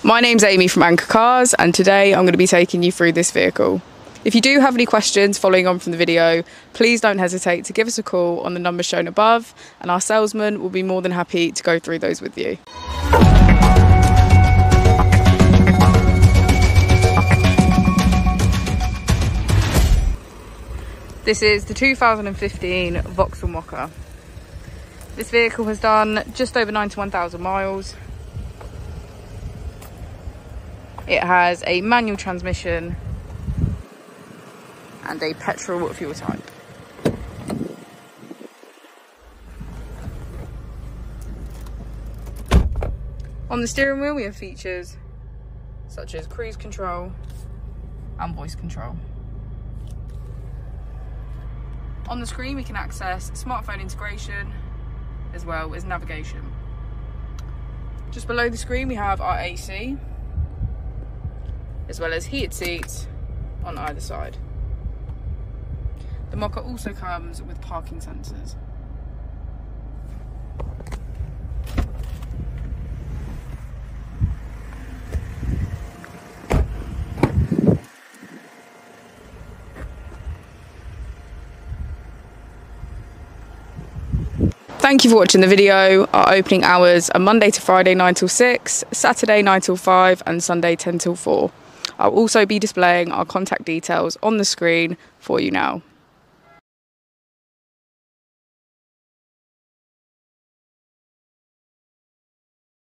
My name's Amy from Anchor Cars, and today I'm going to be taking you through this vehicle. If you do have any questions following on from the video, please don't hesitate to give us a call on the number shown above, and our salesman will be more than happy to go through those with you. This is the 2015 Vauxhall Mocha. This vehicle has done just over 91,000 miles. It has a manual transmission and a petrol fuel type. On the steering wheel we have features such as cruise control and voice control. On the screen we can access smartphone integration as well as navigation. Just below the screen we have our AC, as well as heated seats on either side. The Mocha also comes with parking sensors. Thank you for watching the video. Our opening hours are Monday to Friday 9 till 6, Saturday 9 till 5 and Sunday 10 till 4. I'll also be displaying our contact details on the screen for you now.